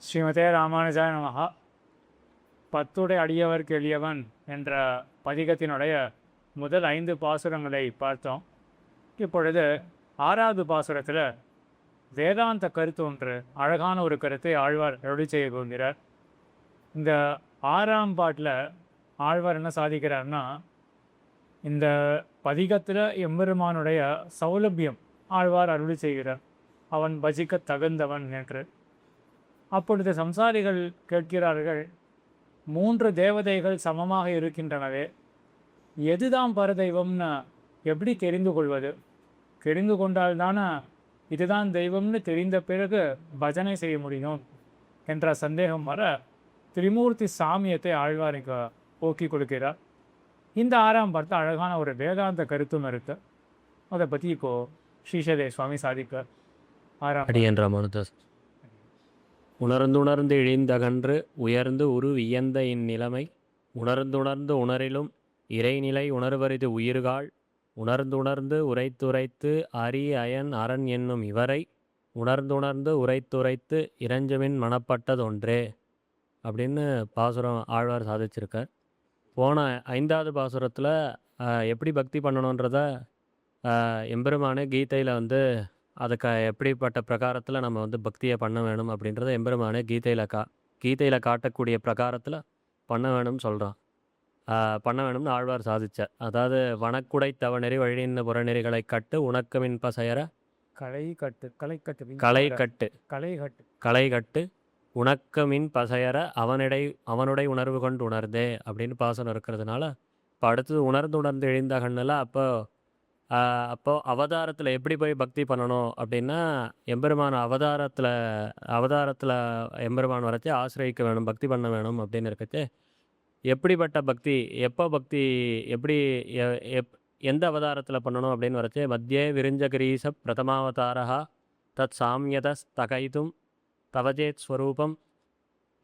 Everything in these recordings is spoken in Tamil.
ஸ்ரீமதே ராமானுஜாய நமஹா. பத்துடை அடியவர்க்கு எளியவன் என்ற பதிகத்தினுடைய முதல் 5 பாசுரங்களை பார்த்தோம். இப்பொழுது 6வது பாசுரத்தில் வேதாந்த கருத்து ஒன்று, அழகான ஒரு கருத்தை ஆழ்வார் அருளி செய்ய போகிறார். இந்த 6ஆம் பாட்டில் ஆழ்வார் என்ன சாதிக்கிறார்னா, இந்த பதிகத்தில் எம்பெருமானுடைய சௌலபியம் ஆழ்வார் அருளி செய்கிறார். அவன் பஜிக்க தகுந்தவன் என்று. அப்பொழுது சம்சாரிகள் கேட்கிறார்கள், 3 தேவதைகள் சமமாக இருக்கின்றனவே, எதுதான் பரதெய்வம்னு எப்படி தெரிந்து கொள்வது? தெரிந்து கொண்டால்தானே இதுதான் தெய்வம்னு தெரிந்த பிறகு பஜனை செய்ய முடியும் என்ற சந்தேகம் வர திரிமூர்த்தி சாமியத்தை ஆழ்வார் இங்கே போக்கி கொடுக்கிறார். இந்த 6ஆம் பாட்டு அழகான ஒரு வேதாந்த கருத்தும் இருக்கு. அதை பற்றி இப்போது ஸ்ரீசதே சுவாமி சாதிக்கார். 6ஆம் அடியன் ராமானுஜர். உணர்ந்துணர்ந்து இழிந்தகன்று உயர்ந்து உரு வியந்த இந்நிலைமை உணர்ந்துணர்ந்து உணரிலும் இறைநிலை உணர்வரிது உயிர்காள் உணர்ந்துணர்ந்து உரைத்துரைத்து அரி அயன் அரண் என்னும் இவரை உணர்ந்துணர்ந்து உரைத்துரைத்து இறைஞ்சமின் மனப்பட்டதொன்றே அப்படின்னு பாசுரம் ஆழ்வார் சாதிச்சிருக்கார். போன 5வது பாசுரத்தில் எப்படி பக்தி பண்ணணுன்றத எம்பெருமானே கீதையில் அதுக்கு எப்படிப்பட்ட பிரகாரத்தில் நம்ம பக்தியை பண்ண வேணும் அப்படின்றத எம்பெருமானே கீதையில் காட்டக்கூடிய பிரகாரத்தில் பண்ண வேணும்னு சொல்கிறான். பண்ண வேணும்னு ஆழ்வார் சாதிச்சார். அதாவது வனக்குடை தவநெறி வழிநின்ற புறநெறிகளை கட்டு உணக்கமின் பசையற களை கட்டு உணக்கமின் பசையற அவனுடைய உணர்வு கொண்டு உணர்ந்தே அப்படின்னு பாசனம் இருக்கிறதுனால இப்போ அடுத்தது உணர்ந்து எழுந்த கண்ணில் அப்போ அவதாரத்தில் எப்படி போய் பக்தி பண்ணணும் அப்படின்னா, எம்பெருமான் அவதாரத்தில் எம்பெருமான் வரைச்சி ஆசிரியிக்க வேணும், பக்தி பண்ண வேணும் அப்படின்னு இருக்கச்சு, எப்படிப்பட்ட பக்தி, எப்போ பக்தி, எப்படி எந்த அவதாரத்தில் பண்ணணும் அப்படின்னு வரைச்சி, மத்தியே விரிஞ்சகிரீச பிரதமாவதாரா தத் சாமியத ஸ்தகைதும் தவஜேத் ஸ்வரூபம்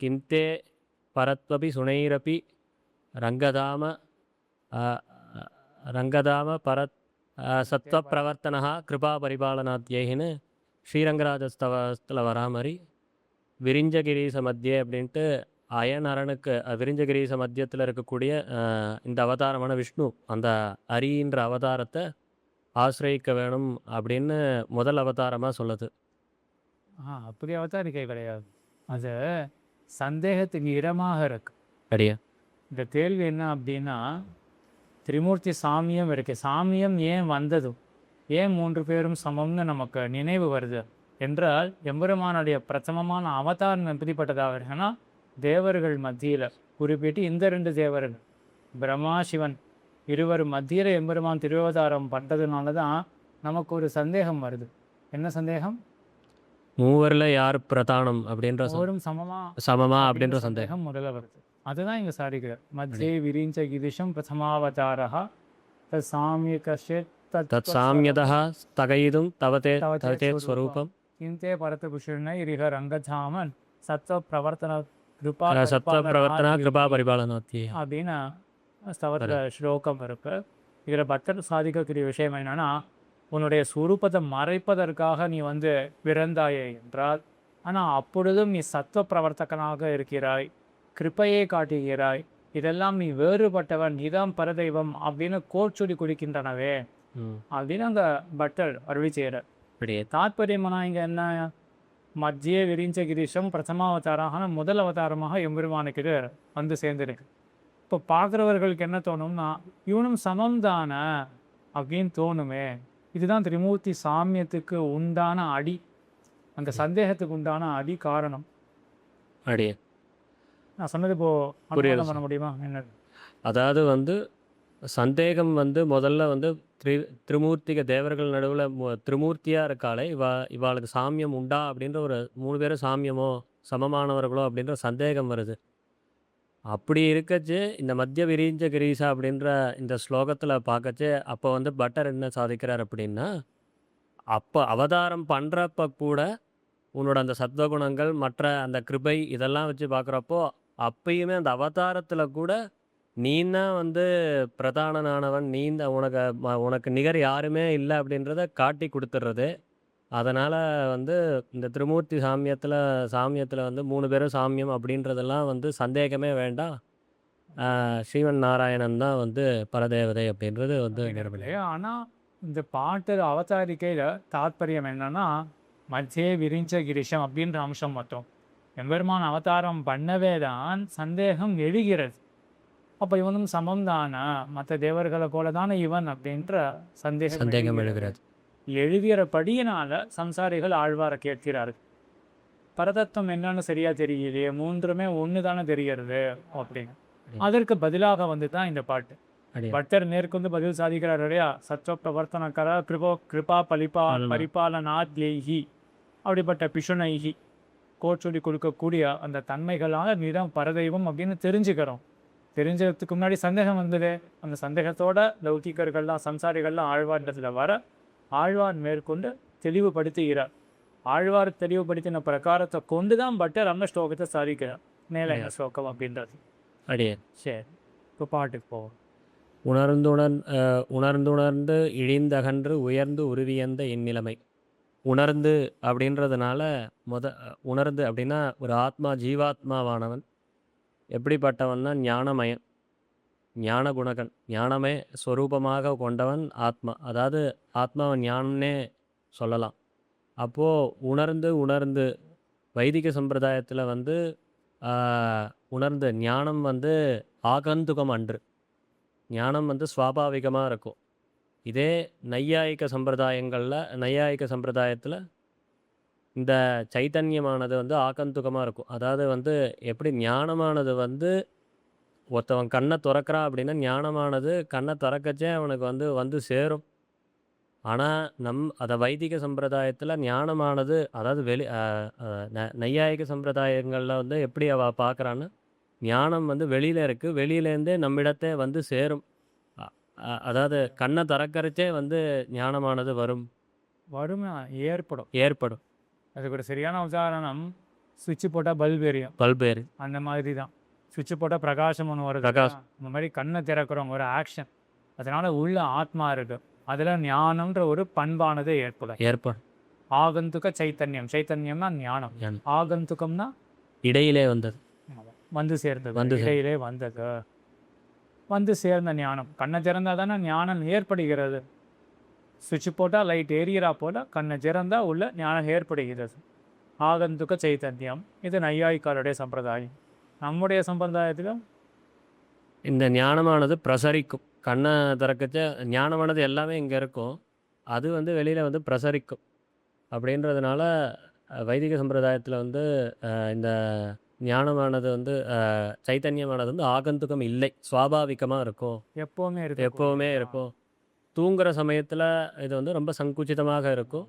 கிந்தே பரத்வபி சுனைரபி ரங்கதாம பரத் சத்வ பிரவர்த்தனா கிருபா பரிபாலனாத்யேன்னு ஸ்ரீரங்கராஜஸ்தவத்தில் வரா மாதிரி விரிஞ்சகிரீச மத்தியே அப்படின்ட்டு அயன் அரணுக்கு விரிஞ்சகிரீச மத்தியத்தில் இருக்கக்கூடிய இந்த அவதாரமான விஷ்ணு அந்த அரின்ற அவதாரத்தை ஆசிரியிக்க வேணும் அப்படின்னு முதல் அவதாரமாக சொல்லுது. அப்படி அவதாரிக்கை கிடையாது, அது சந்தேகத்துக்கு இடமாக இருக்கு. சரியா? இந்த கேள்வி என்ன அப்படின்னா, திரிமூர்த்தி சாமியம் இருக்கு, சாமியம் ஏன் வந்தது, ஏன் 3 பேரும் சமம்னு நமக்கு நினைவு வருது என்றால், எம்பெருமானுடைய பிரதமமான அவதாரம் எப்படிப்பட்டதாக இருக்குன்னா, தேவர்கள் மத்தியில் குறிப்பிட்டு இந்த 2 தேவர்கள் பிரம்மா சிவன் இருவர் மத்தியில் எம்பெருமான் திருவதாரம் பண்ணுறதுனால தான் நமக்கு ஒரு சந்தேகம் வருது. என்ன சந்தேகம்? மூவரில் யார் பிரதானம் அப்படின்ற சமமா அப்படின்ற சந்தேகம் முதல்ல வருது. அதுதான் இங்கே சாதிக்கிறார். மத்தியே விரிஞ்ச கிதிஷம் பிரதமாவதாரா தத் சாமியதா ஸ்தகைதும் தவதே ஸ்வரூபம் கிந்தே பரதபுஷனை ரிஹ ரங்கதாமன் சத்வ பிரவர்த்தன கிருபா பரிபாலனாத்யே அப்படின்னு ஸ்தவத்தில் ஸ்லோகம் இருக்கு. இதில் பக்தர் சாதிக்கக்கூடிய விஷயம் என்னன்னா, உன்னுடைய சுரூபத்தை மறைப்பதற்காக நீ பிறந்தாயே என்றால், ஆனால் அப்பொழுதும் நீ சத்வ பிரவர்த்தகனாக இருக்கிறாய், கிருப்பையை காட்டுகிறாய், இதெல்லாம் நீ வேறுபட்டவன், நீதான் பரதெய்வம் அப்படின்னு கோச்சொடி குடிக்கின்றனவே அப்படின்னு அங்கே பட்டர் அருளி செய்கிறார். தாத்பரியம்னா இங்கே என்ன, மத்திய விரிஞ்ச கிரீஷம் பிரதமாவதாராக முதல் அவதாரமாக எம்பெருமானுக்கு சேர்ந்துருக்கு. இப்போ பார்க்குறவர்களுக்கு என்ன தோணும்னா, இவனும் சமம் தானே அப்படின்னு தோணுமே. இதுதான் திரிமூர்த்தி சாமியத்துக்கு உண்டான அடி, அந்த சந்தேகத்துக்கு உண்டான அடி காரணம். அடியே நான் சொன்னது இப்போ பண்ண முடியுமா என்ன? அதாவது சந்தேகம் முதல்ல திரிமூர்த்திக தேவர்கள் நடுவில் திரிமூர்த்தியாக இருக்காளே, இவாளுக்கு சாமியம் உண்டா அப்படின்ற ஒரு 3 பேரும் சாமியமோ சமமானவர்களோ அப்படின்ற சந்தேகம் வருது. அப்படி இருக்கச்சு இந்த மத்திய விரிஞ்ச கிரீசா அப்படின்ற இந்த ஸ்லோகத்தில் பார்க்கச்சு அப்போ பட்டர் என்ன சாதிக்கிறார் அப்படின்னா, அப்போ அவதாரம் பண்ணுறப்ப கூட உன்னோட அந்த சத்வகுணங்கள் மற்ற அந்த கிருபை இதெல்லாம் வச்சு பார்க்குறப்போ அப்பயுமே அந்த அவதாரத்தில் கூட நீ தான் பிரதானனானவன், நீ தான் உனக்கு நிகர் யாருமே இல்லை அப்படின்றத காட்டி கொடுத்துட்றது. அதனால் வந்து இந்த திருமூர்த்தி சாமியத்தில் வந்து 3 பேரும் சாமியம் அப்படின்றதெல்லாம் வந்து சந்தேகமே வேண்டாம். ஸ்ரீமன் நாராயணன் தான் வந்து பரதேவதை அப்படின்றது வந்து நிரூபணம். அப்படிங்கிறது. ஆனா இந்த பாட்டு அவதாரிக்கையில தாத்பரியம் என்னன்னா, மத்தியே விரிஞ்ச கிரிஷம் அப்படின்ற அம்சம் மட்டும். எம்பெருமான் அவதாரம் பண்ணவே தான் சந்தேகம் எழுகிறது. அப்ப இவனும் சமம் தானா? மற்ற தேவர்களை போல தானே இவன் அப்படின்ற சந்தேகம் எழுகிறது. எழுகிறபடியினால சம்சாரிகள் ஆழ்வாரை கேட்கிறார்கள். பரதத்துவம் என்னன்னு சரியா தெரியலையே, மூன்றுமே ஒன்று தானே தெரிகிறது அப்படின்னு. அதற்கு பதிலாக வந்து தான் இந்த பாட்டு. அப்படியா? பட்டர் நேர்கொண்டு பதில் சாதிக்கிறார் இல்லையா? சத்வ பிரவர்த்தனக்கர கிருபா பரிபாலனாத்யைஹி அப்படிப்பட்ட பிஷுனைஹி கோச்சொல்லி கொடுக்கக்கூடிய அந்த தன்மைகளால் நீதான் பரதெய்வம் அப்படின்னு தெரிஞ்சுக்கிறோம். தெரிஞ்சதுக்கு முன்னாடி சந்தேகம் வந்தது. அந்த சந்தேகத்தோட லௌகிகர்கள்லாம் சம்சாரிகள்லாம் ஆழ்வார்ன்றதுல வர ஆழ்வார் மேற்கொண்டு தெளிவுபடுத்துகிறார். ஆழ்வார் தெளிவுபடுத்தின பிரகாரத்தை கொண்டு தான் பட்டர் அந்த ஸ்லோகத்தை சாதிக்கிறார். மேலே என்ன ஸ்லோகம் அப்படின்றது. அப்படியே சரி, இப்போ பாட்டுக்கு போவோம். உணர்ந்துணர்ந்து இழிந்தகன்று உயர்ந்து உருவியந்த இந்நிலைமை. உணர்ந்து அப்படின்றதுனால உணர்ந்து அப்படின்னா ஒரு ஜீவாத்மாவானவன் எப்படிப்பட்டவன்னா ஞானமயன், ஞான குணகன், ஞானமே ஸ்வரூபமாக கொண்டவன் ஆத்மா. அதாவது ஆத்மாவன் ஞானம்னே சொல்லலாம். அப்போது உணர்ந்து வைதிக சம்பிரதாயத்தில் வந்து உணர்ந்து ஞானம் வந்து ஆகந்துகம் அன்று, ஞானம் வந்து சுவாபாவிகமாக இருக்கும். இதே நையாயிக சம்பிரதாயத்தில் இந்த சைத்தன்யமானது வந்து ஆகந்துகமாக இருக்கும். அதாவது வந்து எப்படி ஞானமானது வந்து ஒருத்தவன் கண்ணை திறக்கிறான் அப்படின்னா ஞானமானது கண்ணை திறக்கச்சே அவனுக்கு வந்து சேரும். ஆனால் அதை வைதிக சம்பிரதாயத்தில் ஞானமானது, அதாவது நையாயிக சம்பிரதாயங்களில் வந்து எப்படி அவள் பார்க்குறான்னு, ஞானம் வந்து வெளியில் இருக்குது, வெளியிலேருந்தே நம்மிடத்தே வந்து சேரும். அதாவது கண்ணை திறக்கறச்சே வந்து ஞானமானது வரும், ஏற்படும். அதுக்கு ஒரு சரியான உதாரணம், சுவிட்சு போட்டால் பல்பு எரியும். அந்த மாதிரி தான் சுவிட்சு போட்டால் பிரகாசம் ஒன்று வருது. இந்த மாதிரி கண்ணை திறக்கிறோம் ஒரு ஆக்ஷன். அதனால உள்ள ஆத்மா இருக்கு, அதில் ஞானம்ன்ற ஒரு பண்பானது ஏற்படும். ஆகந்துக சைத்தன்யம்னா ஞானம். ஆகந்துகம்னா இடையிலே வந்தது, வந்து சேர்ந்தது, இடையிலே வந்தது, வந்து சேர்ந்த ஞானம். கண்ணை திறந்தால் தானே ஞானம் ஏற்படுகிறது. சுவிட்ச் போட்டால் லைட் எரியறா போல கண்ணை திறந்தால் உள்ள ஞானம் ஏற்படுகிறது. ஆகந்துக சைத்தன்யம். இது நையாயிக்காருடைய சம்பிரதாயம். நம்முடைய சம்பிரதாயத்தில் இந்த ஞானமானது பிரசரிக்கும். கண்ணை திறக்கச்ச ஞானமானது எல்லாமே இங்கே இருக்கும், அது வந்து வெளியில் வந்து பிரசரிக்கும். அப்படின்றதுனால வைதிக சம்பிரதாயத்தில் வந்து இந்த ஞானமானது வந்து சைத்தன்யமானது வந்து ஆகந்துகம் இல்லை, சுவாபாவிகமாக இருக்கும், எப்போவுமே இருக்கும். தூங்குற சமயத்தில் இது வந்து ரொம்ப சங்குச்சிதமாக இருக்கும்.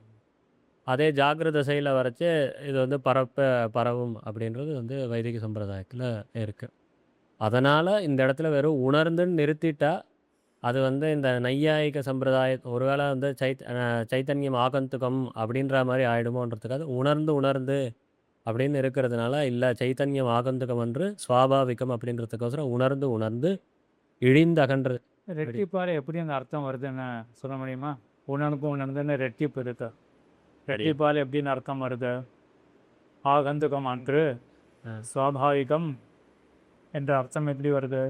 அதே ஜாகிரத தசையில் வரைச்சு இது வந்து பரவும் அப்படின்றது வந்து வைதிக சம்பிரதாயத்தில் இருக்குது. அதனால் இந்த இடத்துல வெறும் உணர்ந்துன்னு நிறுத்திட்டா அது வந்து இந்த நையாயிக ஒருவேளை வந்து சைத்தன்யம் ஆகந்துகம் அப்படின்ற மாதிரி ஆகிடுமோன்றதுக்காக உணர்ந்து அப்படின்னு இருக்கிறதுனால, இல்லை சைத்தன்யம் ஆகந்துகம் என்று சுவாபாவிகம் அப்படின்றதுக்கோசரம் உணர்ந்து இழிந்தகன்று. ரெட்டிப்பால் எப்படி அந்த அர்த்தம் வருதுன்னு சொல்ல முடியுமா? உணர்ந்துன்னு ரெட்டிப்பு இருக்கு. ரெட்டிப்பால் எப்படின்னு அர்த்தம் வருது? ஆகந்துகம் அன்று சுவாபாவிகம் என்ற அர்த்தம் எப்படி வருது?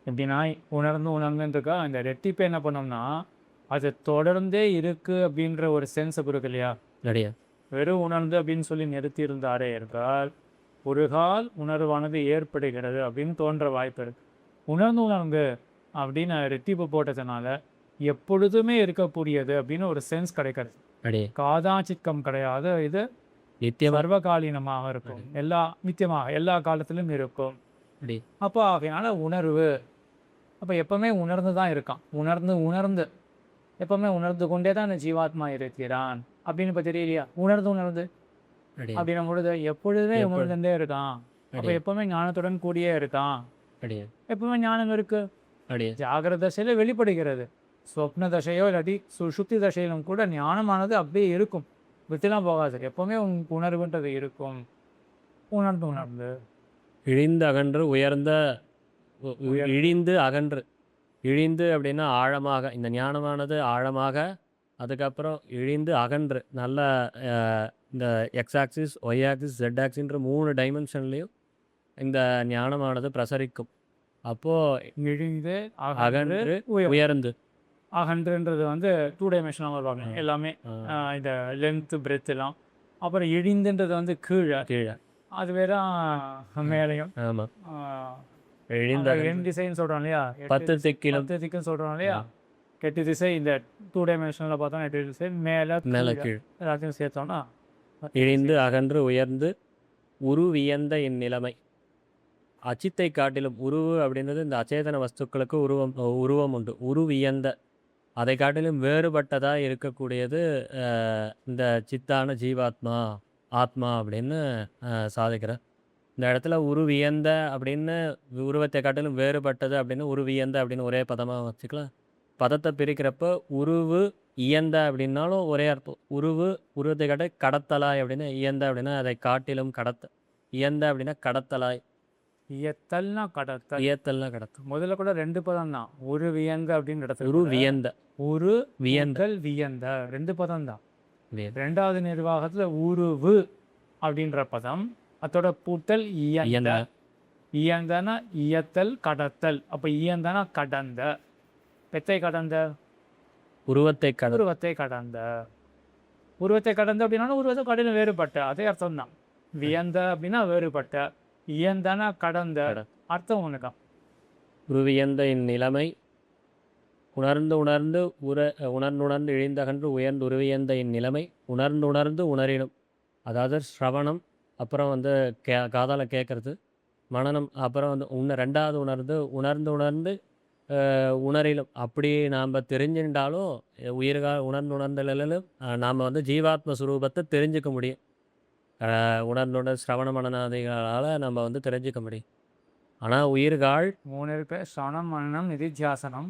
எப்படின்னா உணர்ந்துருக்கா இந்த ரெட்டிப்பு என்ன பண்ணோம்னா அது தொடர்ந்தே இருக்கு அப்படின்ற ஒரு சென்ஸ் இருக்கு இல்லையா? வெறும் உணர்ந்து அப்படின்னு சொல்லி நிறுத்தி இருந்தாரே இருக்கால் ஒரு கால் உணர்வானது ஏற்படுகிறது அப்படின்னு தோன்ற வாய்ப்பு இருக்கு. உணர்ந்து அப்படின்னு ரெட்டிப்பு போட்டதுனால எப்பொழுதுமே இருக்கக்கூடியது அப்படின்னு ஒரு சென்ஸ் கிடைக்கிறது. காதாச்சிக்கம் கிடையாது, இது சர்வகாலீனமாக இருக்கும், நித்தியமாக எல்லா காலத்திலும் இருக்கும். அப்போ ஆகையினால உணர்வு அப்போ எப்பவுமே உணர்ந்து தான் இருக்கான். உணர்ந்து எப்பவுமே உணர்ந்து கொண்டே தான் அந்த ஜீவாத்மா இருக்கிறான் அப்படின்னு இப்போ தெரியலையா? உணர்ந்து அப்படின்னும் பொழுது எப்பொழுதுமே உணர்ந்துட்டே இருக்கான். அப்போ எப்பவுமே ஞானத்துடன் கூடியே இருக்கான். எப்பவுமே ஞானம் இருக்கு. ஜாகிரத தசையில வெளிப்படுகிறது. சொப்ன தசையோ இல்லாட்டி சுஷுப்தி தசையிலும் கூட ஞானமானது அப்படியே இருக்கும், விட்டுலாம் போகாது. எப்பவுமே உணர்வுன்றது இருக்கும். உணர்ந்து இழிந்து அகன்று இழிந்து அப்படின்னா ஆழமாக, இந்த ஞானமானது ஆழமாக, அதுக்கப்புறம் இழிந்து அகன்று நல்ல இந்த X axis, Y axis, Z ஆக்சின்ற 3 டைமென்ஷன்லேயும் இந்த ஞானமானது பிரசரிக்கும். அப்போது இழிந்து அகன்று அகன்று உயர்ந்து அகன்றுன்றது வந்து 2 டைமென்ஷனாக வருவாங்க எல்லாமே. இந்த லென்த்து பிரெத் எல்லாம். அப்புறம் இழிந்துன்றது வந்து கீழே கீழே. அது வேற மேலையும். ஆமாம். இழிந்த 2 திசைன்னு சொல்கிறோம் இல்லையா, 10 திக்கிலும் 10 திக்குன்னு சொல்கிறோம் இல்லையா, 8 திசை. இந்த 2 டைமென்ஷனில் பார்த்தோம்னா 8 திசை மேலே மேலே கீழே கீழ். எல்லாத்தையும் சேர்த்தோம்னா இழிந்து அகன்று உயர்ந்து உருவியந்த இந்நிலைமை. அச்சித்தை காட்டிலும் உருவு அப்படின்றது இந்த அச்சேதன வஸ்துக்களுக்கு உருவம் உண்டு. உருவியந்த அதை காட்டிலும் வேறுபட்டதாக இருக்கக்கூடியது இந்த சித்தான ஜீவாத்மா, ஆத்மா அப்படின்னு சாதிக்கிறேன். இந்த இடத்துல உருவியந்த அப்படின்னு உருவத்தை காட்டிலும் வேறுபட்டது அப்படின்னு உருவியந்த அப்படின்னு ஒரே பதமாக வச்சுக்கலாம். பதத்தை பிரிக்கிறப்ப உருவு இயந்த அப்படின்னாலும் ஒரே அர்த்தம். உருவத்தை காட்ட கடத்தலாய் அப்படின்னு, இயந்த அப்படின்னா அதை காட்டிலும் இயந்த அப்படின்னா கடத்தலாய். இயத்தல்னா கடத்தல். இயத்தல்னா கடத்தல். முதல்ல கூட 2 பதம் தான். ஒரு வியங்க அப்படின்னு இடத்துல உரு வியந்த. ஒரு வியந்த. வியந்த 2 பதம் தான். வியந்த. 2வது நிர்வாகத்தில் உருவு அப்படின்ற பதம், அதோட பூட்டல் இயந்த. இயந்தனா இயத்தல் கடத்தல். அப்போ இயந்தனா கடந்த. பெத்தை கடந்த உருவத்தை உருவத்தை கடந்த. உருவத்தை கடந்த அப்படின்னா உருவத்தை கடலும் வேறுபட்ட, அதே அர்த்தம் தான். வியந்த அப்படின்னா வேறுபட்ட, இயந்தனா கடந்த, அர்த்தம் ஒண்ணுதான். உருவியந்த இந்நிலைமை உணர்ந்து உணர்ந்துணர்ந்து இழிந்தகன்று உயர்ந்து உருவியந்த இந்நிலைமை உணர்ந்து உணரினும். அதாவது ஸ்ரவணம், அப்புறம் வந்து காதால் கேட்கறது, மனனம், அப்புறம் வந்து 2வது உணர்ந்து உணரிலும். அப்படி நாம் தெரிஞ்சுட்டாலும் உணர்ந்தலும் நாம் வந்து ஜீவாத்ம சுரூபத்தை தெரிஞ்சுக்க முடியும். உணர்ந்துணர் ஸ்ரவண மனநாதிகளால் நம்ம வந்து தெரிஞ்சுக்க முடியும். ஆனால் உயிர்கள் 3 இருக்கு: ஸ்ரவணம், மனனம், நிதித்தியாசனம்.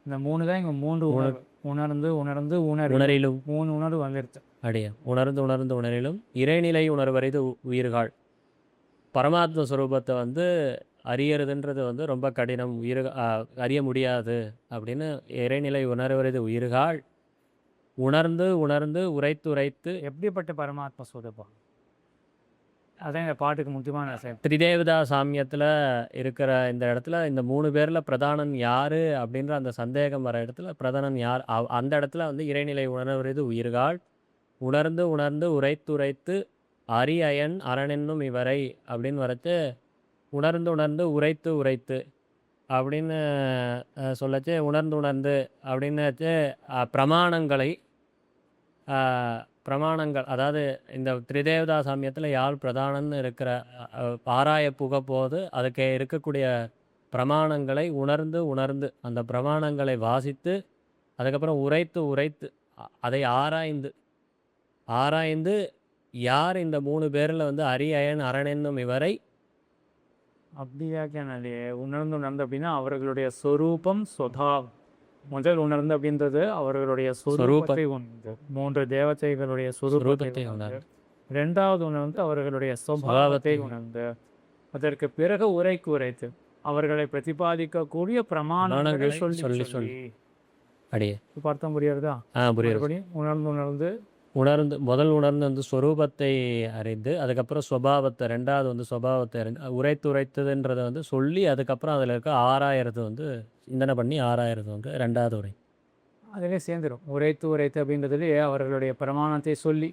இந்த 3 தான் இங்கே 3 உணர்ந்து உணரிலும் 3 உணர்வு வந்துருச்சு. அடியா உணர்ந்து உணரிலும் இறைநிலை உணர்வறிது உயிர்கள். பரமாத்ம சுரூபத்தை வந்து அறியறதுன்றது வந்து ரொம்ப கடினம், அறிய முடியாது அப்படின்னு இறைநிலை உணர்வறிது உயிர்கள் உணர்ந்து உரைத்து. எப்படிப்பட்ட பரமாத்ம சுரூபம்? அதான் இந்த பாட்டுக்கு முக்கியமான விஷயம். திரிதேவதா சாமியத்தில் இருக்கிற இந்த இடத்துல இந்த 3 பேரில் பிரதானன் யார் அப்படின்ற அந்த சந்தேகம் வர இடத்துல பிரதானன் யார், அந்த இடத்துல வந்து இறைநிலை உணர்வறிது உயிர்கள் உணர்ந்து உரைத்து அரியன் அரணென்னும் இவரை அப்படின்னு வரச்சு உணர்ந்து உரைத்து அப்படின்னு சொல்லச்சு உணர்ந்து அப்படின்னாச்சு பிரமாணங்கள். அதாவது இந்த திரிதேவதா சாமியத்தில் யாழ் பிரதானன்னு இருக்கிற ஆராய புக போது அதுக்கு இருக்கக்கூடிய பிரமாணங்களை உணர்ந்து அந்த பிரமாணங்களை வாசித்து அதுக்கப்புறம் உரைத்து அதை ஆராய்ந்து யார் இந்த 3 பேரில் வந்து அரியன் அரணென்னும் இவரை அப்படியாக்கே உணர்ந்து அப்படின்னா அவர்களுடைய சொரூபம் சொதாவம். முதல் உணர்ந்து அப்படின்றது அவர்களுடைய சொரூபத்தை உணர்ந்து, 3 தேவதைகளுடைய சொரூபத்தை உணர்ந்து. 2வது உணர்ந்து அவர்களுடைய சுபாவத்தை உணர்ந்து, அதற்கு பிறகு உரைத்து அவர்களை பிரதிபாதிக்கக்கூடிய பிரமாணங்கள் சொல்லி அடியே பார்த்தோம். புரியுறதா? புரியுது. உணர்ந்து வந்து ஸ்வரூபத்தை அறிந்து, அதுக்கப்புறம் சுபாவத்தை, 2வது வந்து சுபாவத்தை அறிந்து உரைத்ததுன்றதை வந்து சொல்லி, அதுக்கப்புறம் அதில் இருக்க ஆராயறது வந்து சிந்தனை பண்ணி ஆராயறது வந்து 2வது உரை. அதிலே சேர்ந்துடும். உரைத்து அப்படின்றதுலேயே அவர்களுடைய பிரமாணத்தை சொல்லி,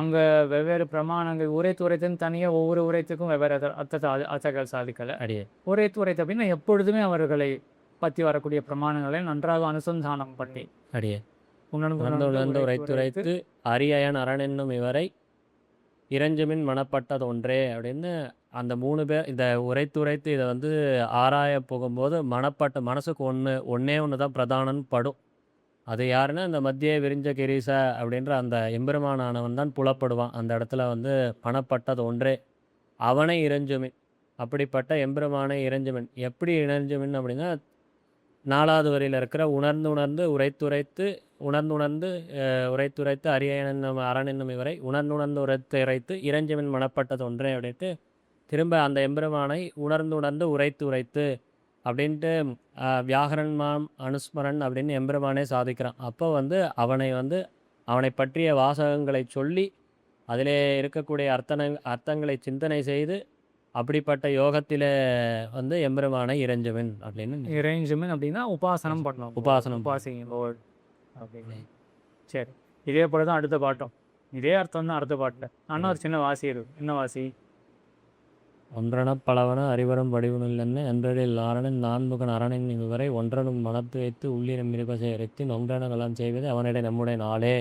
அங்கே வெவ்வேறு பிரமாணங்கள் உரைத்துன்னு தனியாக ஒவ்வொரு உரைத்துக்கும் வெவ்வேறு அர்த்தங்கள் சாதிக்கலை. அடியே உரைத்து அப்படின்னா எப்பொழுதுமே அவர்களை பற்றி வரக்கூடிய பிரமாணங்களை நன்றாக அனுசந்தானம் பண்ணி அடியே உணர்ந்து உரைத்து அரியன் அரணென்னும் இவரை இறைஞ்சுமின் மனப்பட்டது ஒன்றே அப்படின்னு அந்த 3 பேர் இந்த உரைத்து இதை வந்து ஆராய போகும்போது மனசுக்கு ஒன்றே தான் பிரதானன்னு படும். அது யாருன்னா இந்த மத்திய விரிஞ்ச கிரீச அப்படின்ற அந்த எம்பெருமானானவன் தான் புலப்படுவான். அந்த இடத்துல வந்து மனப்பட்டது ஒன்றே அவனை இறைஞ்சுமின். அப்படிப்பட்ட எம்பெருமானை இறைஞ்சுமின். எப்படி இறைஞ்சுமின் அப்படின்னா 4வது வரியில் இருக்கிற உணர்ந்து உரைத்து அரியன் அரணென்னும் இவரை உணர்ந்து உரைத்து இறைஞ்சுமின் மனப்பட்டது ஒன்றே அப்படின்ட்டு திரும்ப அந்த எம்பெருமானை உணர்ந்து உரைத்து அப்படின்ட்டு வியாகரன் மாம் அனுஸ்மரன் அப்படின்னு எம்பெருமானே சாதிக்கிறான். அப்போ வந்து அவனை பற்றிய வாசகங்களை சொல்லி அதிலே இருக்கக்கூடிய அர்த்தங்களை சிந்தனை செய்து அப்படிப்பட்ட யோகத்திலே வந்து எம்பெருமானை இறைஞ்சுவன் அப்படின்னு இறைஞ்சுமன் அப்படின்னா உபாசனம் பண்ணணும். உபாசனம் உபாசிங்க Lord அப்படின்னு. சரி, இதே போல தான் அடுத்த பாட்டும். இதே அர்த்தம் தான் அடுத்த பாட்டில். ஆனால் ஒரு சின்ன வாசி இருக்கு. என்ன வாசி? ஒன்றன பலவன அறிவரும் வடிவுனில்லென்ன என்றில் ஆரணன் நான்முகன் அரணன் இதுவரை ஒன்றனும் மனத்து வைத்து உள்ளினம் இருபசை இறைத்து நொன்றனங்களாம் செய்வது அவனிட நம்முடைய நாளே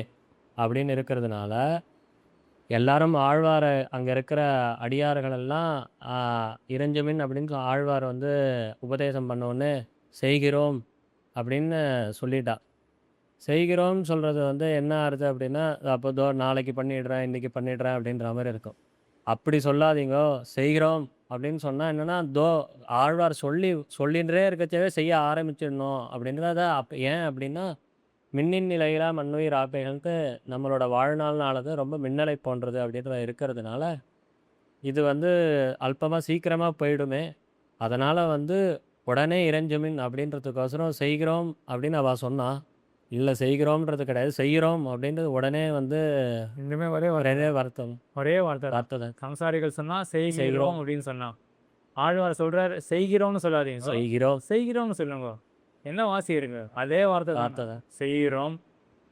அப்படின்னு இருக்கிறதுனால எல்லாரும் ஆழ்வார அங்கே இருக்கிற அடியார்கள் எல்லாம் இறைஞ்சுமின் அப்படின்னு ஆழ்வார் வந்து உபதேசம் பண்ணோன்னு செய்கிறோம் அப்படின்னு சொல்லிட்டா. செய்கிறோம்னு சொல்கிறது வந்து என்ன ஆறுது அப்படின்னா, அப்போ நாளைக்கு பண்ணிடுறேன் இன்றைக்கி பண்ணிடுறேன் அப்படின்ற மாதிரி இருக்கும். அப்படி சொல்லாதீங்கோ, செய்கிறோம் அப்படின்னு சொன்னால் என்னென்னா ஆழ்வார் சொல்லின்றே இருக்கச்சவே செய்ய ஆரம்பிச்சிடணும் அப்படின்றத ஏன் அப்படின்னா மின்னின் நிலையிலா மண்ணுயிர் ஆப்பைகள்ட்டு நம்மளோட வாழ்நாள்னாலது ரொம்ப மின்னலை போன்றது அப்படின்ற இருக்கிறதுனால இது வந்து அல்பமாக சீக்கிரமாக போயிடுமே. அதனால் வந்து உடனே இறைஞ்சுமின் அப்படின்றதுக்கோசரம் செய்கிறோம் அப்படின்னு அவள் சொன்னா. இல்லை செய்கிறோம்ன்றது கிடையாது, செய்கிறோம் அப்படின்றது உடனே வந்து இன்னுமே ஒரே வார்த்தை ஒரே வார்த்தை தான். சம்சாரிகள் சொன்னால் செய்கிறோம் அப்படின்னு சொன்னான். ஆழ்வார் சொல்கிறார் செய்கிறோம்னு சொல்லாதீங்க, செய்கிறோம்னு சொல்லுங்க. என்ன வாசி இருங்க, அதே வார்த்தை தான். செய்கிறோம்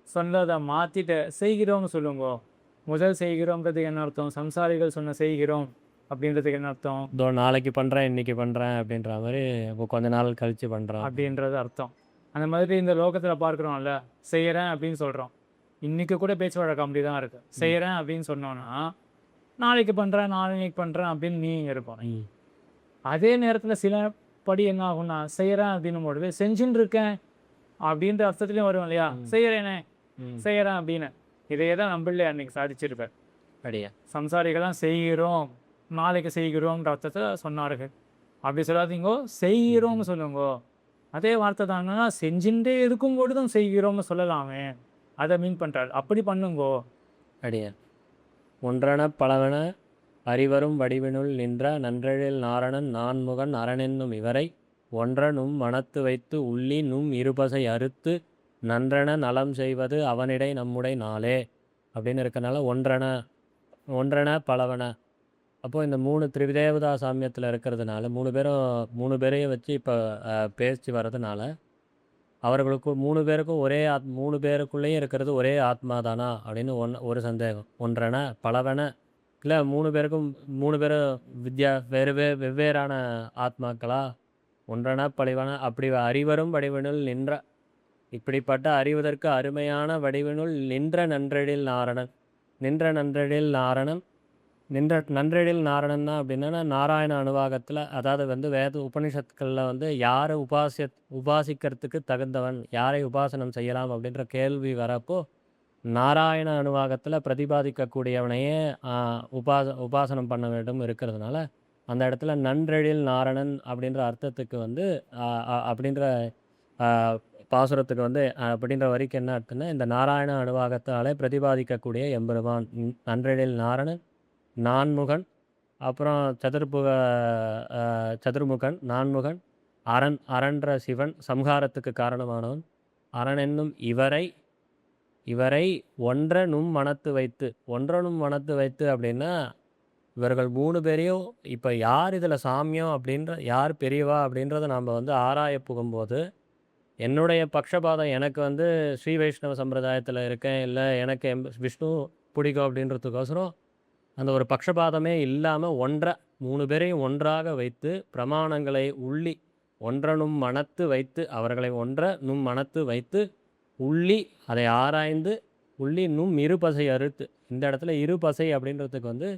சொன்னதை மாற்றிட்டு செய்கிறோம்னு சொல்லுங்க. முதல் செய்கிறோம்ன்றதுக்கு என்ன அர்த்தம்? சம்சாரிகள் சொன்ன செய்கிறோம் அப்படின்றதுக்கு என்ன அர்த்தம்? நாளைக்கு பண்ணுறேன் இன்னைக்கு பண்ணுறேன் அப்படின்ற மாதிரி கொஞ்ச நாள் கழித்து பண்ணுறோம் அப்படின்றது அர்த்தம். அந்த மாதிரி இந்த லோகத்தில் பார்க்குறோம்ல, செய்கிறேன் அப்படின்னு சொல்கிறோம். இன்றைக்கி கூட பேச்சு வழக்கம் அப்படி தான் இருக்குது. செய்கிறேன் அப்படின்னு சொன்னோன்னா நாளைக்கு பண்ணுறேன் நாளைக்கு பண்ணுறேன் அப்படின்னு நீங்கள் இருப்போம். அதே நேரத்தில் சில படி என்ன ஆகும்னா செய்கிறேன் அப்படின்னும் பொழுது செஞ்சுன்னு இருக்கேன் அப்படின்ற அர்த்தத்துலேயும் வரும் இல்லையா, செய்கிறேனே செய்கிறேன் அப்படின்னு. இதையே தான் நம்மளே அன்றைக்கி சாதிச்சிருப்பேன். அப்படியா சம்சாரிகள்லாம் செய்கிறோம் நாளைக்கு செய்கிறோம்ன்ற அர்த்தத்தை சொன்னார்கள். அப்படி சொல்லாதீங்கோ, செய்கிறோம்னு சொல்லுங்கோ. அதே வார்த்தை தாங்கன்னா செஞ்சுட்டே இருக்கும்போது தான் செய்கிறோம்னு சொல்லலாமே, அதை மீன் பண்ணுறாரு. அப்படி பண்ணுங்கோ. அப்படியா ஒன்றன பலவன அறிவரும் வடிவினுள் நின்ற நன்றெழில் நாரணன் நான்முகன் அரணென்னும் இவரை ஒன்றனும் மனத்து வைத்து உள்ளி நும் இருபசை அறுத்து நன்றன நலம் செய்வது அவனிடை நம்முடை நாளே அப்படின்னு இருக்கனால ஒன்றன பலவன. அப்போது இந்த 3 திரிவிதேவதா சாமியத்தில் இருக்கிறதுனால 3 பேரையும் வச்சு இப்போ பேசி வர்றதுனால அவர்களுக்கு 3 பேருக்கும் 3 பேருக்குள்ளேயும் இருக்கிறது ஒரே ஆத்மா தானா அப்படின்னு ஒரு சந்தேகம். ஒன்றன பலவன இல்லை 3 பேருக்கும் 3 பேரும் வெவ்வேறான ஆத்மாக்களா? ஒன்றன பழிவன அப்படி அறிவரும் வடிவினுள் நின்ற இப்படிப்பட்ட அறிவதற்கு அருமையான வடிவினுள் நின்ற நன்றெழில் நாரணன் தான் அப்படின்னா நாராயண அனுவாகத்தில், அதாவது வந்து வேத உபனிஷத்துக்களில் வந்து யாரை உபாசிக்கிறதுக்கு தகுந்தவன், யாரை உபாசனம் செய்யலாம் அப்படின்ற கேள்வி வரப்போ நாராயண அனுவாகத்தில் பிரதிபாதிக்கக்கூடியவனையே உபாசனம் பண்ண வேண்டும் இருக்கிறதுனால அந்த இடத்துல நன்றெழில் நாரணன் அப்படின்ற அர்த்தத்துக்கு வந்து அப்படின்ற பாசுரத்துக்கு வந்து அப்படின்ற வரைக்கும் என்ன அர்த்தம்னா இந்த நாராயண அனுவாகத்தாலே பிரதிபாதிக்கக்கூடிய எம்பெருமான் நன்றெழில் நாரணன் நான்முகன், அப்புறம் சதுர்முகன் நான்முகன், அரண்ற சிவன் சம்ஹாரத்துக்கு காரணமானவன், அரண் என்னும் இவரை ஒன்றனும் மனத்து வைத்து அப்படின்னா இவர்கள் 3 பேரையும் இப்போ யார் இதில் சாமியம் அப்படின்ற யார் பெரியவா அப்படின்றத நாம் வந்து ஆராய புகும்போது என்னுடைய பக்ஷபாதம் எனக்கு வந்து ஸ்ரீ வைஷ்ணவ சம்பிரதாயத்தில் இருக்கேன், இல்லை எனக்கு விஷ்ணு பிடிக்கும் அப்படின்றதுக்கோசரம் அந்த ஒரு பக்ஷபாதமே இல்லாமல் 3 பேரையும் ஒன்றாக வைத்து பிரமாணங்களை உள்ளி ஒன்றனும் மனத்து வைத்து அவர்களை ஒன்றனும் மனத்து வைத்து உள்ளி அதை ஆராய்ந்து உள்ளி நும் இருபசை அறுத்து. இந்த இடத்துல இருபசை அப்படின்றதுக்கு வந்து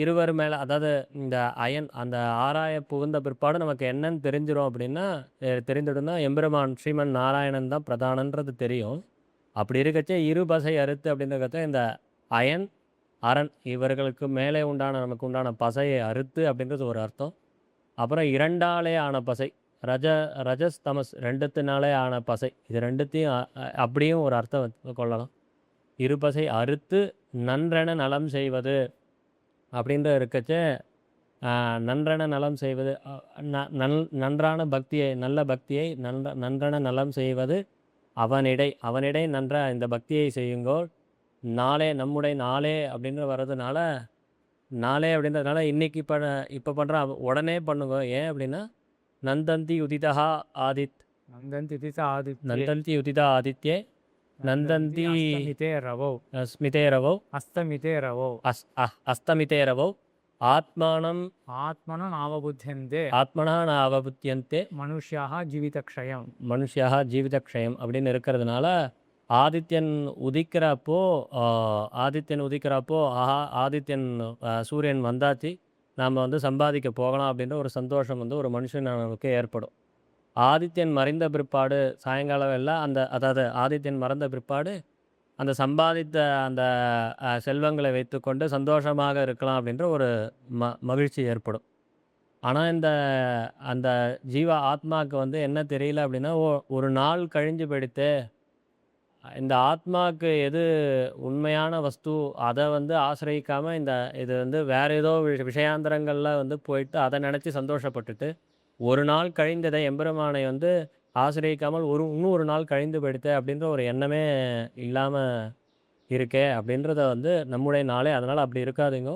இருவர் மேலே, அதாவது இந்த அயன் அந்த ஆராய புகுந்த பிற்பாடு நமக்கு என்னன்னு தெரிஞ்சிடும்னா எம்பெருமான் ஸ்ரீமன் நாராயணன் தான் பிரதானன்றது தெரியும். அப்படி இருக்கச்சே இருபசை அறுத்து அப்படின்றத இந்த அயன் அரண் இவர்களுக்கு மேலே நமக்கு உண்டான பசையை அறுத்து அப்படின்றது ஒரு அர்த்தம். அப்புறம் 2ஆலே ஆன பசை, ரஜஸ் தமஸ் 2த்தினாலே ஆன பசை, இது 2த்தையும் அப்படியும் ஒரு அர்த்தம் கொள்ளலாம். இருபசை அறுத்து நன்றென நலம் செய்வது அப்படின்ற இருக்கச்சே நன்றன நலம் செய்வது நன்றான பக்தியை நல்ல பக்தியை நன்றன நலம் செய்வது அவனிடை நன்ற இந்த பக்தியை செய்யுங்கோ. நாளே நம்முடைய நாளே அப்படின்னு வர்றதுனால நாளே அப்படின்றதுனால இன்னைக்கு இப்போ பண்ணுற உடனே பண்ணுங்க. ஏன் அப்படின்னா நந்தந்தி உதிதா ஆதித் நந்தந்தி உதிதா ஆதித்யே நந்தந்தி அஸ்தமிதே ரவோ ஸ்மிதேரவோ அஸ்தமிதே ரவோ அஸ்தமிதேரவோ ஆத்மானம் ஆத்மனம் ஆவபுத்தியந்தே ஆத்மனா அவபுத்தியந்தே மனுஷ்யாக ஜீவிதக்ஷயம். மனுஷியாக ஜீவிதக்ஷயம் அப்படின்னு இருக்கிறதுனால ஆதித்யன் உதிக்கிறப்போ ஆதித்யன் சூரியன் வந்தாச்சு நாம் வந்து சம்பாதிக்க போகலாம் அப்படின்ற ஒரு சந்தோஷம் வந்து ஒரு மனுஷனுக்கு ஏற்படும். ஆதித்யன் மறைந்த பிற்பாடு சாயங்காலம் எல்லாம் அதாவது ஆதித்யன் மறைந்த பிற்பாடு அந்த சம்பாதித்த அந்த செல்வங்களை வைத்துக்கொண்டு சந்தோஷமாக இருக்கலாம் அப்படின்ற ஒரு மகிழ்ச்சி ஏற்படும். ஆனால் அந்த ஜீவ ஆத்மாவுக்கு வந்து என்ன தெரியல அப்படின்னா ஒரு நாள் கழிஞ்சு போயிடுத்து. இந்த ஆத்மாவுக்கு எது உண்மையான வஸ்து அதை வந்து ஆசிரியிக்காமல் இது வந்து வேற ஏதோ விஷயாந்தரங்களில் வந்து போயிட்டு அதை நினச்சி சந்தோஷப்பட்டுட்டு ஒரு நாள் கழிந்ததை எம்பெருமானை வந்து ஆசிரியிக்காமல் இன்னொரு நாள் கழிந்து போயிடுத்து அப்படின்ற ஒரு எண்ணமே இல்லாமல் இருக்கே அப்படின்றத வந்து நம்முடைய நாளே. அதனால் அப்படி இருக்காதுங்கோ,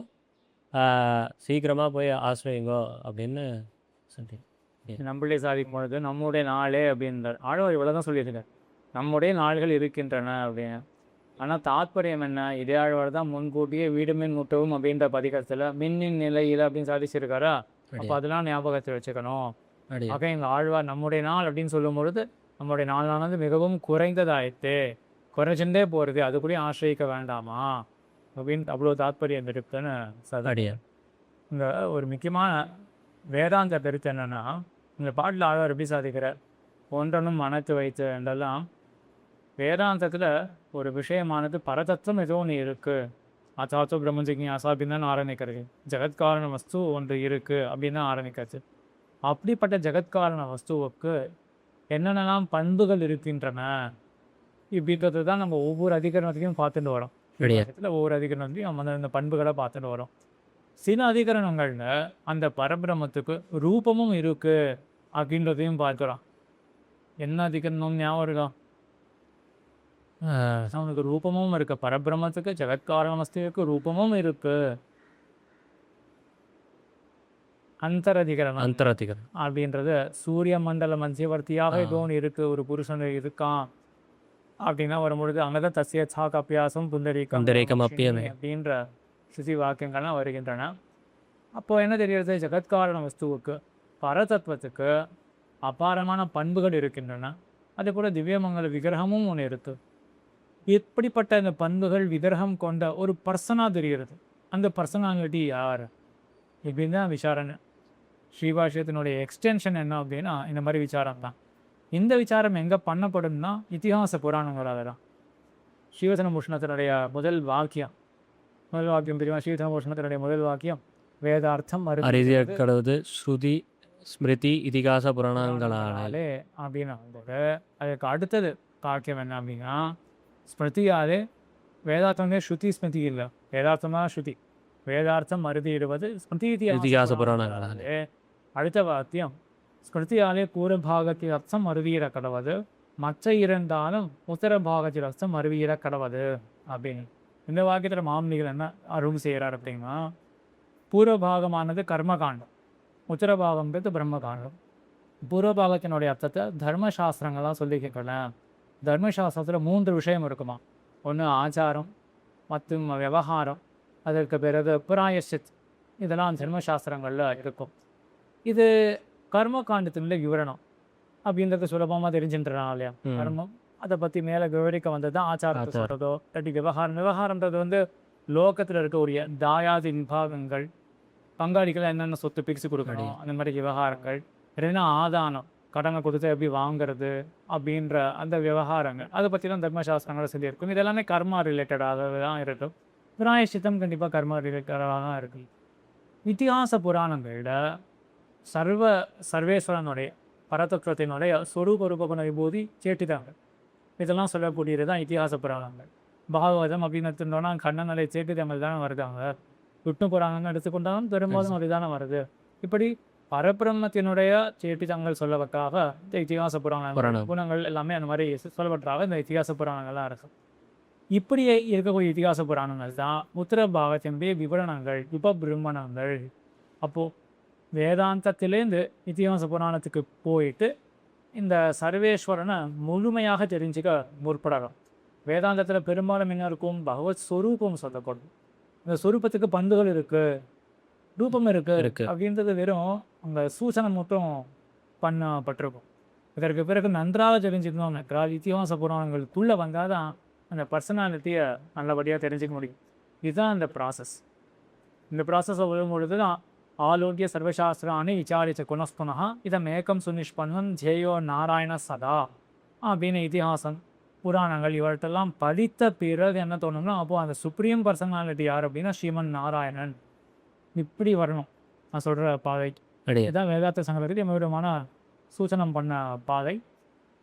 சீக்கிரமாக போய் ஆசிரியுங்கோ அப்படின்னு சொல்லி நம்மளே சாதிக்கும் பொழுது நம்முடைய நாளே அப்படின்றார் ஆழ்வார். இவ்வளோ தான் சொல்லியிருக்கார், நம்முடைய நாள்கள் இருக்கின்றன அப்படின்னு. ஆனால் தாத்பரியம் என்ன? இதே ஆழ்வார் தான் முன்கூட்டியே வீடுமின் முட்டவும் அப்படின்ற பதிகத்தில் மின்னின் நிலையில் அப்படின்னு சாதிச்சிருக்காரா. அப்போ அதெல்லாம் ஞாபகத்தில் வச்சுக்கணும். ஆக எங்கள் ஆழ்வார் நம்முடைய நாள் அப்படின்னு சொல்லும் பொழுது நம்முடைய நாளானது மிகவும் குறைந்ததாயிட்டு குறைச்சுட்டே போகிறது, அதுக்குள்ளேயும் ஆசிரியிக்க வேண்டாமா அப்படின்னு அவ்வளோ தாத்பரியம் இருக்குன்னு சதடியார். இங்கே ஒரு முக்கியமான வேதாந்த கருத்து என்னென்னா, இந்த பாட்டில் ஆழ்வார் எப்படி சாதிக்கிறார், ஒன்றனும் மனத்து வைத்து என்றெல்லாம் வேதாந்தத்தில் ஒரு விஷயமானது பரதத்துவம் ஏதோ ஒன்று இருக்குது, அத்தாத்தோ பிரம்மஜிக்ஞாசா அப்படின்னு தான் ஆரம்பிக்கிறது. ஜெகத்காரண வஸ்து ஒன்று இருக்குது அப்படின்னு தான் ஆரம்பிக்கிறது. அப்படிப்பட்ட ஜெகத்காரண வஸ்துவுக்கு என்னென்னலாம் பண்புகள் இருக்கின்றன இப்படின்றது தான் நம்ம ஒவ்வொரு அதிகரணத்தையும் பார்த்துட்டு வரோம். ஒவ்வொரு அதிகரணத்தையும் நம்ம அந்த பண்புகளை பார்த்துட்டு வரோம். சில அதிகரணங்களில் அந்த பரபிரமத்துக்கு ரூபமும் இருக்குது அப்படின்றதையும் பார்க்குறோம். என்ன அதிகரணம் ஞாபகம் இருக்கா? அவனுக்கு ரூபமும் இருக்கு, பரபிரமத்துக்கு ஜெகத்காரண வஸ்துவுக்கு ரூபமும் இருக்கு. அந்தரதிகரணம் அப்படின்றது சூரிய மண்டல மத்தியவர்த்தியாக ஏதோ ஒன்று இருக்கு, ஒரு புருஷன் இருக்கான் அப்படின்னா வரும்பொழுது அங்கதான் தசிய சாக் அபியாசம் புந்தரீகம் அப்படின்ற ஸ்ருதி வாக்கியங்கள்லாம் வருகின்றன. அப்போ என்ன தெரிகிறது, ஜெகத்காரண வஸ்துவுக்கு பரதத்துவத்துக்கு அபாரமான பண்புகள் இருக்கின்றன. அதே போல திவ்யமங்கல விக்கிரகமும் ஒன்று இருக்கு. இப்படிப்பட்ட இந்த பண்புகள் விக்கிரகம் கொண்ட ஒரு பர்சனாக தெரிகிறது. அந்த பர்சனாலிட்டி யார் இப்படின்னு தான் விசாரணை. ஸ்ரீபாஷ்யத்தினுடைய எக்ஸ்டென்ஷன் என்ன அப்படின்னா இந்த மாதிரி விசாரம் தான். இந்த விசாரம் எங்கே பண்ணப்படும்னா இதிகாச புராணங்களாக தான். ஸ்ரீவசன பூஷணத்தினுடைய முதல் வாக்கியம் தெரியுமா? ஸ்ரீவசன பூஷணத்தினுடைய முதல் வாக்கியம் வேதார்த்தம் அறிந்து ஸ்ருதி ஸ்மிருதி இதிகாச புராணங்களாலே அப்படின்னா அதுக்கு அடுத்தது வாக்கியம் என்ன அப்படின்னா ஸ்மிருதியாலே வேதார்த்தமே ஸ்ருதி ஸ்மிருதி இல்லை, வேதார்த்தம் தான் ஸ்ருதி, வேதார்த்தம் அறுதியிடுவது ஸ்மிருதி இதிகாச புராணங்களாலே. அடுத்த வாக்கியம் ஸ்மிருதியாலே பூர்வபாகத்தில் அர்த்தம் அறுதியிட கடவுது, மற்ற இரண்டாலும் உத்தர பாகத்தில் அர்த்தம் அறுதியிட கடவுது அப்படின்னு. இந்த வாக்கியத்தில் மாமனிகள் என்ன அருள் செய்கிறார் அப்படின்னா, பூர்வபாகமானது கர்மகாண்டம், உத்தரபாகம்ன்றது பிரம்மகாண்டம். பூர்வபாகத்தினுடைய அர்த்தத்தை தர்மசாஸ்திரங்கள்லாம் சொல்லிக்கலாம். தர்மசாஸ்திரத்தில் 3 விஷயம் இருக்குமா. ஒன்று ஆச்சாரம் மற்றும் விவகாரம், அதற்கு பிறகு பிராயசித், இதெல்லாம் தர்மசாஸ்திரங்களில் இருக்கும். இது கர்மகாண்டத்தினுடைய விவரணம் அப்படின்றது சுலபமாக தெரிஞ்சுன்றனால இல்லையா. கர்மம் அதை பற்றி மேலே விவரிக்க வந்தது தான் ஆச்சாரத்தை சொல்கிறதோ இல்லாட்டி விவகாரன்றது வந்து லோகத்தில் இருக்கக்கூடிய தாயாதி விபாகங்கள், பங்காளிகள் என்னென்ன சொத்து பிரித்து கொடுக்கணும், அந்த மாதிரி விவகாரங்கள். இல்லைன்னா ஆதானம், கடனை கொடுத்து எப்படி வாங்குறது அப்படின்ற அந்த விவகாரங்கள், அதை பற்றி தான் தர்மசாஸ்திரங்களை சொல்லியிருக்கும். இது எல்லாமே கர்மா ரிலேட்டடாக தான் இருக்கும். பிராயசித்தம் கண்டிப்பாக கர்மா ரிலேட்டடாக தான் இருக்குது. இதிகாச புராணங்களில் சர்வேஸ்வரனுடைய பரதத்துவத்தினுடைய சொரூப ரூபகுண விபூதி சேட்டிதாங்க. இதெல்லாம் சொல்லக்கூடியது தான் இதிகாச புராணங்கள். பாகவதம் அப்படின்னு எடுத்துட்டோம்னா கண்ணனலை சேட்டிதங்கள் தான் வருதாங்க. விஷ்ணு புராணங்கள் எடுத்துக்கொண்டாலும் பெரும்பாலும் அதுதானே வருது. இப்படி பரபிரம்மத்தினுடைய சேட்டிதங்கள் சொல்லப்பட்டாக இந்த இதிகாச புராணங்கள் குணங்கள் எல்லாமே அந்த மாதிரி சொல்லப்பட்டாக இந்த இதிகாச புராணங்கள்லாம் இருக்கு. இப்படி இருக்கக்கூடிய இதிகாச புராணங்கள் தான் உத்தர பாகத்தினுடைய விவரணங்கள் உபபிரம்மணங்கள். அப்போது வேதாந்தத்திலேருந்து இதிகாச புராணத்துக்கு போயிட்டு இந்த சர்வேஸ்வரனை முழுமையாக தெரிஞ்சுக்க முற்படலாம். வேதாந்தத்தில் பெரும்பாலும் என்ன இருக்கும், பகவத் ஸ்வரூபம் சொல்லப்படும். இந்த ஸ்வரூபத்துக்கு பந்துகள் இருக்குது, ரூபம் இருக்குது அப்படின்றது வெறும் அந்த சூசனம் மட்டும் பண்ணப்பட்டிருக்கும். இதற்கு பிறகு நன்றாக தெரிஞ்சுக்கணும் என்றால் இதிகாச புராணங்களுக்குள்ளே வந்தால் தான் அந்த பர்சனாலிட்டியை நல்லபடியாக தெரிஞ்சுக்க முடியும். இதுதான் அந்த ப்ராசஸ். இந்த ப்ராசஸை வரும்பொழுது தான் ஆலோக்கிய சர்வசாஸ்திராணி விசாரிச்ச குணஸ்புனா இதம் ஏக்கம் சுனிஷ்பன்னன் ஜேயோ நாராயண சதா அப்படின்னு இதிகாசம் புராணங்கள் இவர்கிட்டெல்லாம் படித்த பிறகு என்ன தோணும்னா, அப்போது அந்த சுப்ரீம் பர்சனாலிட்டி யார் அப்படின்னா ஸ்ரீமன் நாராயணன். இப்படி வரணும் நான் சொல்கிற பாதை. இதுதான் வேதாந்த சங்கரத்துக்கு விதமான சூச்சனம் பண்ண பாதை.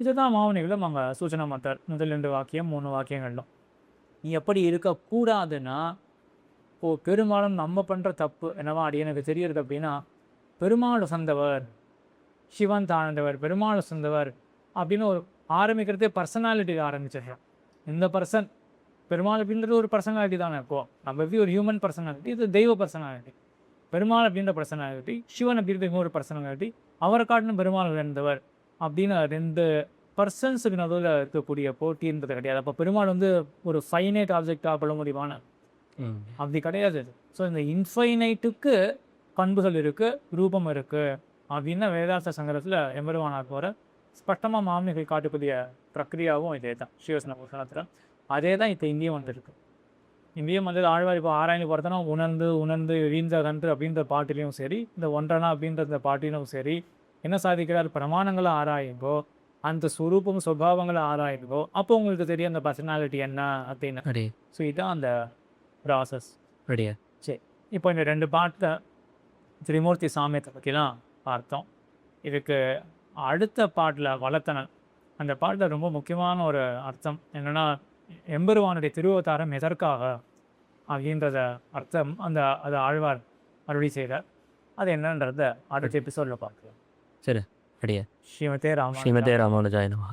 இதுதான் மாவனிகளும் அங்கே சூச்சனம் மாட்டார். முதல் 2 வாக்கியம் 3 வாக்கியங்களும். நீ எப்படி இருக்கக்கூடாதுன்னா, இப்போது பெரும்பாலும் நம்ம பண்ணுற தப்பு என்னவா அப்படி எனக்கு தெரியுறது அப்படின்னா, பெருமாள் சந்தவர், சிவன் தாழ்ந்தவர், பெருமாள் சந்தவர் அப்படின்னு ஒரு ஆரம்பிக்கிறதே பர்சனாலிட்டி ஆரம்பிச்சிடலாம். இந்த பர்சன் பெருமாள் அப்படின்றது ஒரு பர்சனாலிட்டி தானே. இப்போது நம்ம எப்படி ஒரு ஹியூமன் பர்சனாலிட்டி, இது தெய்வ பர்சனாலிட்டி. பெருமாள் அப்படின்ற பர்சனாலிட்டி, சிவன் அப்படின்ற இன்னொரு பர்சனாலிட்டி, அவரை காட்டின பெருமாள் இருந்தவர் அப்படின்னு 2 பர்சன்ஸுக்கு நடுவில் இருக்கக்கூடிய போட்டின்றது கிடையாது. அப்போ பெருமாள் ஒரு ஃபைனைட் ஆப்ஜெக்டாக சொல்ல முடியுமான அப்படி கிடையாது. ஸோ இந்த இன்ஃபைனைட்டுக்கு பண்புகள் இருக்குது, ரூபம் இருக்குது அப்படின்னா வேதாந்த சங்கரத்தில் எம்பெருமானார் போகிற ஸ்பஷ்டமாக மாமனிகள் காட்டக்கூடிய பிரக்ரியாவும் இதே தான். ஸ்ரீவசன பூஷணத்தில் அதே தான் இப்போ இங்கேயும் வந்துருக்கு. இங்கேயும் ஆழ்வார் இப்போ ஆராய்ந்து பார்த்தோன்னா உணர்ந்து உணர்ந்து வீழ்ந்தகன்று அப்படின்ற பாட்டிலையும் சரி, இந்த ஒன்றனா அப்படின்ற இந்த பாட்டிலும் சரி என்ன சாதிக்கிறார், பிரமாணங்களை ஆராயுங்கோ, அந்த சுரூபம் சுபாவங்களை ஆராயுங்கோ, அப்போ உங்களுக்கு தெரியும் அந்த பர்சனாலிட்டி என்ன அப்படின்னு. ஸோ இதுதான் அந்த ப்ராசஸ். சரி, இப்போ இந்த 2 பாட்டில் திரிமூர்த்தி சாமியத்தை பற்றிலாம் பார்த்தோம். இதுக்கு அடுத்த பாட்டில் வளர்த்தனன், அந்த பாட்டில் ரொம்ப முக்கியமான ஒரு அர்த்தம் என்னென்னா, எம்பெருமானுடைய திருவதாரம் எதற்காக அப்படின்றத அர்த்தம் அது ஆழ்வார் அருளி செய்தார். அது என்னன்றத அடுத்த எபிசோடில் பார்க்கலாம். சரி, ஸ்ரீமதே ராமானுஜாய நமஹ.